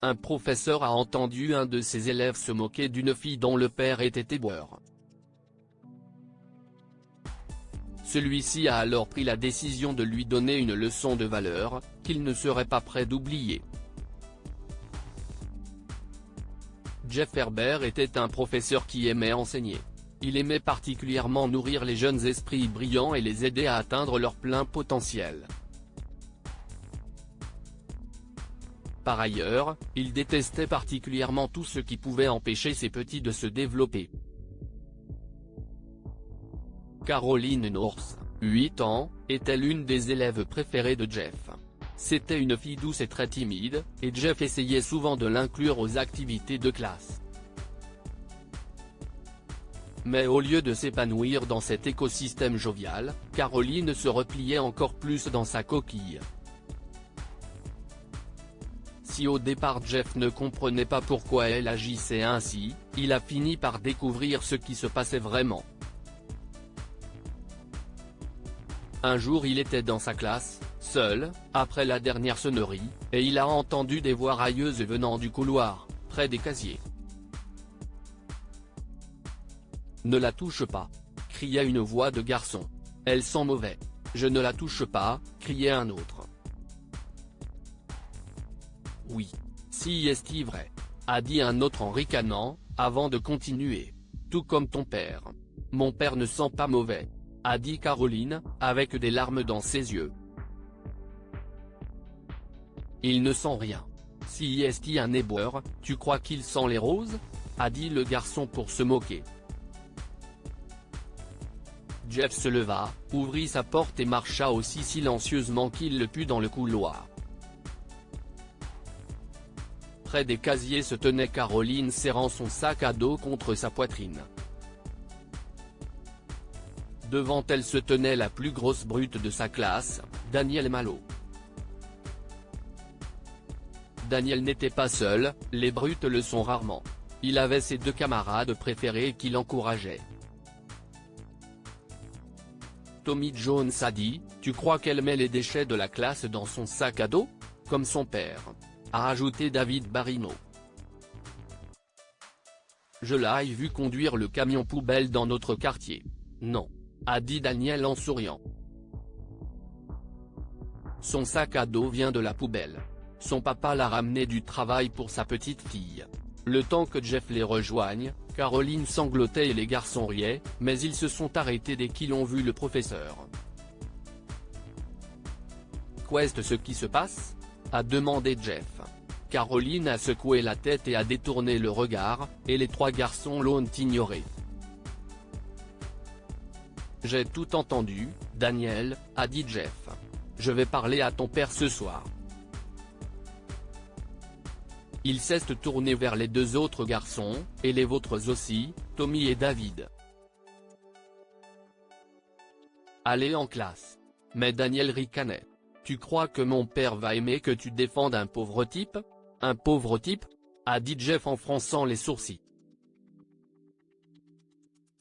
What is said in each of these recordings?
un professeur a entendu un de ses élèves se moquer d'une fille dont le père était éboueur. Celui-ci a alors pris la décision de lui donner une leçon de valeur, qu'il ne serait pas prêt d'oublier. Jeff Herbert était un professeur qui aimait enseigner. Il aimait particulièrement nourrir les jeunes esprits brillants et les aider à atteindre leur plein potentiel. Par ailleurs, il détestait particulièrement tout ce qui pouvait empêcher ces petits de se développer. Caroline North, 8 ans, était l'une des élèves préférées de Jeff. C'était une fille douce et très timide, et Jeff essayait souvent de l'inclure aux activités de classe. Mais au lieu de s'épanouir dans cet écosystème jovial, Caroline se repliait encore plus dans sa coquille. Si au départ Jeff ne comprenait pas pourquoi elle agissait ainsi, il a fini par découvrir ce qui se passait vraiment. Un jour il était dans sa classe, seul, après la dernière sonnerie, et il a entendu des voix railleuses venant du couloir, près des casiers. « Ne la touche pas !» criait une voix de garçon. « Elle sent mauvais. »« Je ne la touche pas !» criait un autre. « Oui. Si est-il vrai ?» a dit un autre en ricanant, avant de continuer. « Tout comme ton père. »« Mon père ne sent pas mauvais !» a dit Caroline, avec des larmes dans ses yeux. « Il ne sent rien. Si est-il un éboueur, tu crois qu'il sent les roses ?» a dit le garçon pour se moquer. Jeff se leva, ouvrit sa porte et marcha aussi silencieusement qu'il le put dans le couloir. Près des casiers se tenait Caroline serrant son sac à dos contre sa poitrine. Devant elle se tenait la plus grosse brute de sa classe, Daniel Malo. Daniel n'était pas seul, les brutes le sont rarement. Il avait ses deux camarades préférés qui l'encourageaient. Tommy Jones a dit « Tu crois qu'elle met les déchets de la classe dans son sac à dos ? Comme son père », a ajouté David Barino. « Je l'ai vu conduire le camion poubelle dans notre quartier. » Non, a dit Daniel en souriant. Son sac à dos vient de la poubelle. Son papa l'a ramené du travail pour sa petite fille. Le temps que Jeff les rejoigne, Caroline sanglotait et les garçons riaient, mais ils se sont arrêtés dès qu'ils ont vu le professeur. « Qu'est-ce qui se passe ?» a demandé Jeff. Caroline a secoué la tête et a détourné le regard, et les trois garçons l'ont ignoré. « J'ai tout entendu, Daniel, a dit Jeff. Je vais parler à ton père ce soir. » Il s'est tourné vers les deux autres garçons, et les vôtres aussi, Tommy et David. Allez en classe. Mais Daniel ricanait. Tu crois que mon père va aimer que tu défendes un pauvre type ? Un pauvre type ? A dit Jeff en fronçant les sourcils.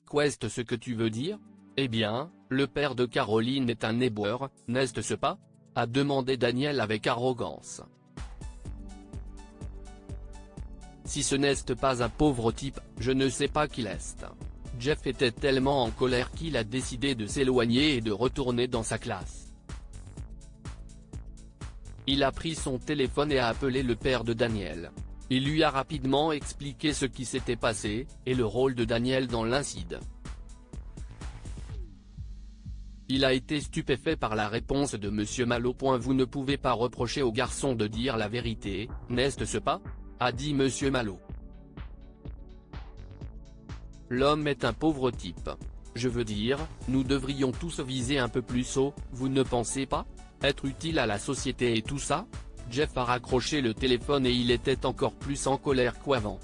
Qu'est-ce que tu veux dire ? Eh bien, le père de Caroline est un éboueur, n'est-ce pas ? A demandé Daniel avec arrogance. Si ce n'est pas un pauvre type, je ne sais pas qui l'est. Jeff était tellement en colère qu'il a décidé de s'éloigner et de retourner dans sa classe. Il a pris son téléphone et a appelé le père de Daniel. Il lui a rapidement expliqué ce qui s'était passé, et le rôle de Daniel dans l'incident. Il a été stupéfait par la réponse de Monsieur Malo. Vous ne pouvez pas reprocher au garçon de dire la vérité, n'est-ce pas ? A dit Monsieur Malo. L'homme est un pauvre type. Je veux dire, nous devrions tous viser un peu plus haut, vous ne pensez pas ? Être utile à la société et tout ça ? Jeff a raccroché le téléphone et il était encore plus en colère qu'avant.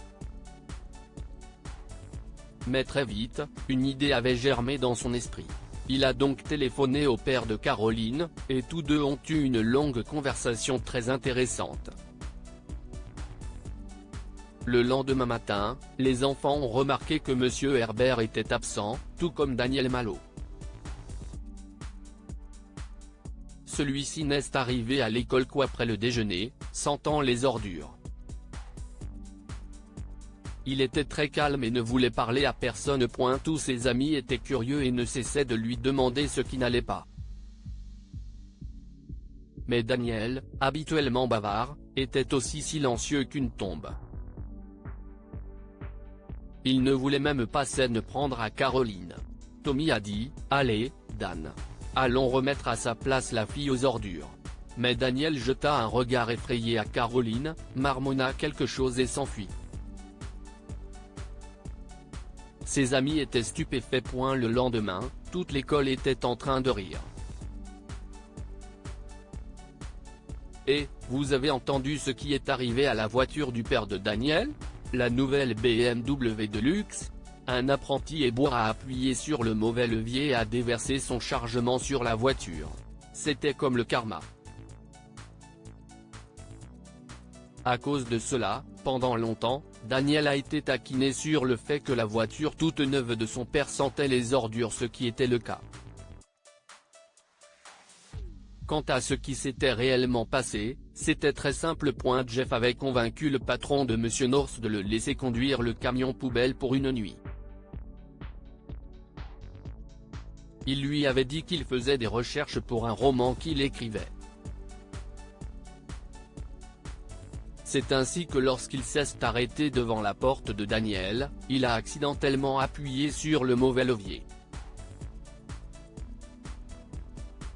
Mais très vite, une idée avait germé dans son esprit. Il a donc téléphoné au père de Caroline, et tous deux ont eu une longue conversation très intéressante. Le lendemain matin, les enfants ont remarqué que Monsieur Herbert était absent, tout comme Daniel Malo. Celui-ci n'est arrivé à l'école qu'après le déjeuner, sentant les ordures. Il était très calme et ne voulait parler à personne. Tous ses amis étaient curieux et ne cessaient de lui demander ce qui n'allait pas. Mais Daniel, habituellement bavard, était aussi silencieux qu'une tombe. Il ne voulait même pas s'en prendre à Caroline. Tommy a dit « Allez, Dan. Allons remettre à sa place la fille aux ordures ». Mais Daniel jeta un regard effrayé à Caroline, marmonna quelque chose et s'enfuit. Ses amis étaient stupéfaits. Le lendemain, toute l'école était en train de rire. Et, vous avez entendu ce qui est arrivé à la voiture du père de Daniel? La nouvelle BMW de luxe? Un apprenti éboueur a appuyé sur le mauvais levier et a déversé son chargement sur la voiture. C'était comme le karma. À cause de cela, pendant longtemps, Daniel a été taquiné sur le fait que la voiture toute neuve de son père sentait les ordures, ce qui était le cas. Quant à ce qui s'était réellement passé, c'était très simple. Jeff avait convaincu le patron de Monsieur North de le laisser conduire le camion poubelle pour une nuit. Il lui avait dit qu'il faisait des recherches pour un roman qu'il écrivait. C'est ainsi que lorsqu'il s'est arrêté devant la porte de Daniel, il a accidentellement appuyé sur le mauvais levier.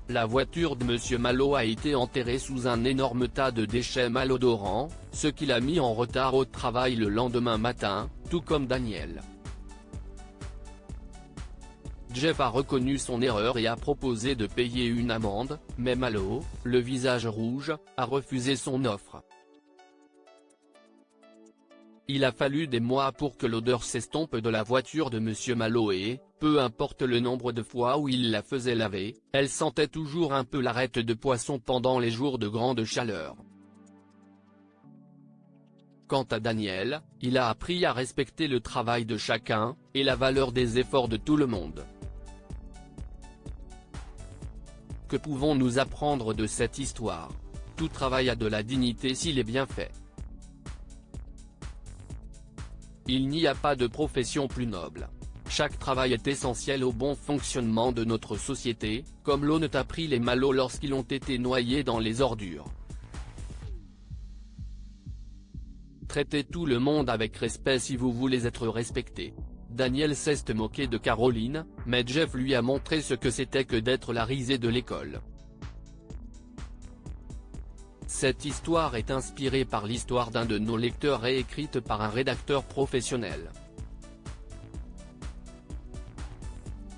La voiture de Monsieur Malo a été enterrée sous un énorme tas de déchets malodorants, ce qui l'a mis en retard au travail le lendemain matin, tout comme Daniel. Jeff a reconnu son erreur et a proposé de payer une amende, mais Malo, le visage rouge, a refusé son offre. Il a fallu des mois pour que l'odeur s'estompe de la voiture de Monsieur Malo et, peu importe le nombre de fois où il la faisait laver, elle sentait toujours un peu l'arête de poisson pendant les jours de grande chaleur. Quant à Daniel, il a appris à respecter le travail de chacun, et la valeur des efforts de tout le monde. Que pouvons-nous apprendre de cette histoire? Tout travail a de la dignité s'il est bien fait. Il n'y a pas de profession plus noble. Chaque travail est essentiel au bon fonctionnement de notre société, comme l'eau n'a pris les Malo lorsqu'ils ont été noyés dans les ordures. Traitez tout le monde avec respect si vous voulez être respecté. Daniel s'est moqué de Caroline, mais Jeff lui a montré ce que c'était que d'être la risée de l'école. Cette histoire est inspirée par l'histoire d'un de nos lecteurs et écrite par un rédacteur professionnel.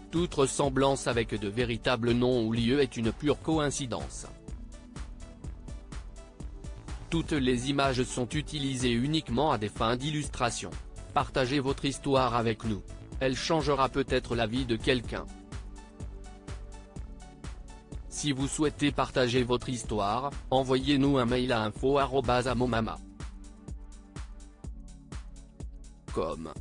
Toute ressemblance avec de véritables noms ou lieux est une pure coïncidence. Toutes les images sont utilisées uniquement à des fins d'illustration. Partagez votre histoire avec nous. Elle changera peut-être la vie de quelqu'un. Si vous souhaitez partager votre histoire, envoyez-nous un mail à info@amomama.com.